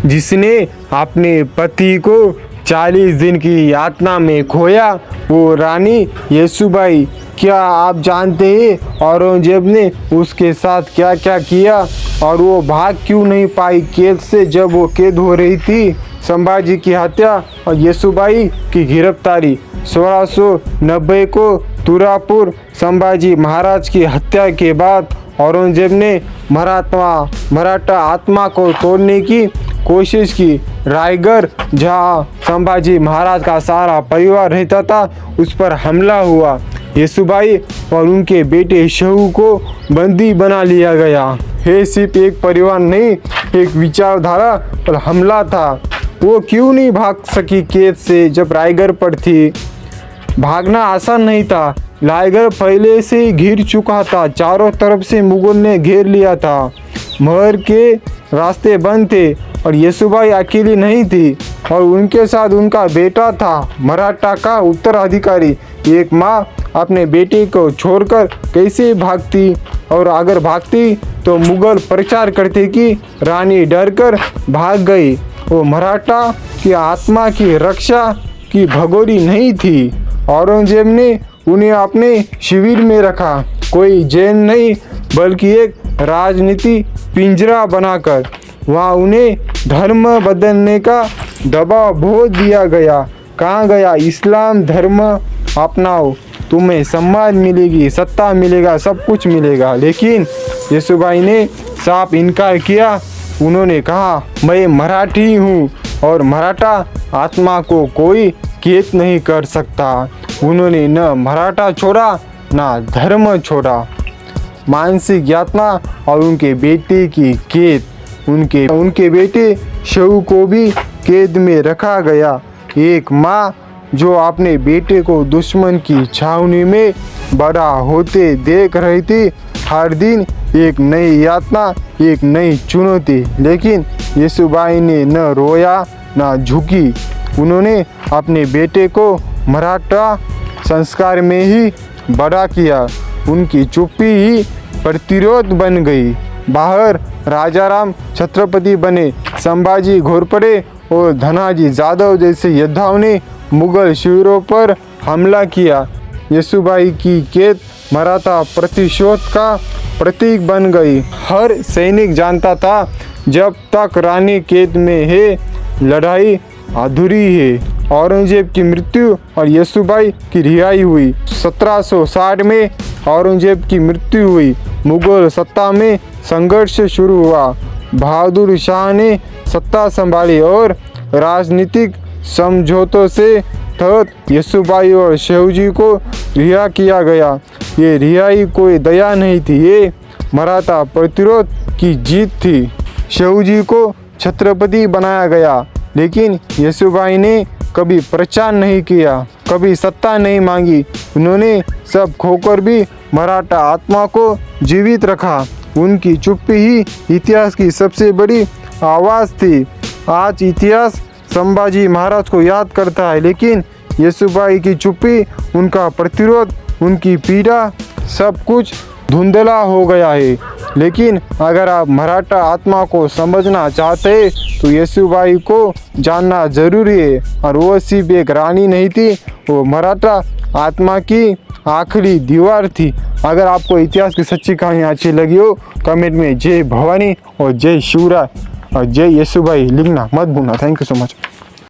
जिसने अपने पति को 40 दिन की यातना में खोया, वो रानी येसुबाई। क्या आप जानते हैं औरंगजेब ने उसके साथ क्या क्या किया और वो भाग क्यों नहीं पाई कैद से जब वो कैद हो रही थी? संभाजी की हत्या और येसुबाई की गिरफ्तारी। 1690 को तुरापुर संभाजी महाराज की हत्या के बाद औरंगजेब ने मराठा आत्मा को तोड़ने की कोशिश की। रायगढ़, जहां संभाजी महाराज का सारा परिवार रहता था, उस पर हमला हुआ। येसुबाई और उनके बेटे शहू को बंदी बना लिया गया। ये सिर्फ एक परिवार नहीं, एक विचारधारा पर हमला था। वो क्यों नहीं भाग सकी कैद से जब रायगढ़ पर थी? भागना आसान नहीं था। रायगढ़ पहले से ही घिर चुका था, चारों तरफ से मुगल ने घेर लिया था। महल के रास्ते बंद थे और येसुबाई अकेली नहीं थी और उनके साथ उनका बेटा था, मराठा का उत्तराधिकारी। एक माँ अपने बेटे को छोड़कर कैसे भागती? और अगर भागती तो मुगल प्रचार करते कि रानी डरकर भाग गई। वो मराठा की आत्मा की रक्षा की भगोरी नहीं थी। औरंगजेब ने उन्हें अपने शिविर में रखा, कोई जेल नहीं बल्कि एक राजनीति पिंजरा बनाकर। वहाँ उन्हें धर्म बदलने का दबाव बहुत दिया गया। कहा गया, इस्लाम धर्म अपनाओ, तुम्हें सम्मान मिलेगी, सत्ता मिलेगा, सब कुछ मिलेगा। लेकिन येसुबाई ने साफ इनकार किया। उन्होंने कहा, मैं मराठी हूँ और मराठा आत्मा को कोई कैद नहीं कर सकता। उन्होंने न मराठा छोड़ा न धर्म छोड़ा। मानसिक यातना और उनके बेटे की कैद। उनके बेटे शहू को भी कैद में रखा गया। एक माँ जो अपने बेटे को दुश्मन की छावनी में बड़ा होते देख रही थी, हर दिन एक नई यातना, एक नई चुनौती। लेकिन येसुबाई ने न रोया न झुकी। उन्होंने अपने बेटे को मराठा संस्कार में ही बड़ा किया। उनकी चुप्पी ही प्रतिरोध बन गई। बाहर राजाराम छत्रपति बने, संभाजी घोरपड़े और धनाजी जादव जैसे योद्धाओं ने मुगल शिविरों पर हमला किया। येसुबाई की कैद मराठा प्रतिशोध का प्रतीक बन गई। हर सैनिक जानता था, जब तक रानी कैद में है, लड़ाई अधूरी है। औरंगजेब की मृत्यु और येसुबाई की रिहाई हुई। 1760 में औरंगजेब की मृत्यु हुई। मुगल सत्ता में संघर्ष शुरू हुआ। बहादुर शाह ने सत्ता संभाली और राजनीतिक समझौतों से तहत येसुबाई और शहूजी को रिहा किया गया। ये रिहाई कोई दया नहीं थी, ये मराठा प्रतिरोध की जीत थी। शहूजी को छत्रपति बनाया गया, लेकिन येसुबाई ने कभी प्रचार नहीं किया, कभी सत्ता नहीं मांगी। उन्होंने सब खोकर भी मराठा आत्मा को जीवित रखा। उनकी चुप्पी ही इतिहास की सबसे बड़ी आवाज़ थी। आज इतिहास संभाजी महाराज को याद करता है, लेकिन येसुबाई की चुप्पी, उनका प्रतिरोध, उनकी पीड़ा, सब कुछ धुंधला हो गया है। लेकिन अगर आप मराठा आत्मा को समझना चाहते हैं तो येसुबाई को जानना जरूरी है। और वो सिर्फ एक रानी नहीं थी, वो मराठा आत्मा की आखिरी दीवार थी। अगर आपको इतिहास की सच्ची कहानी अच्छी लगी हो, कमेंट में जय भवानी और जय शिवराय और जय येसुबाई लिखना मत भूलना। Thank you so much.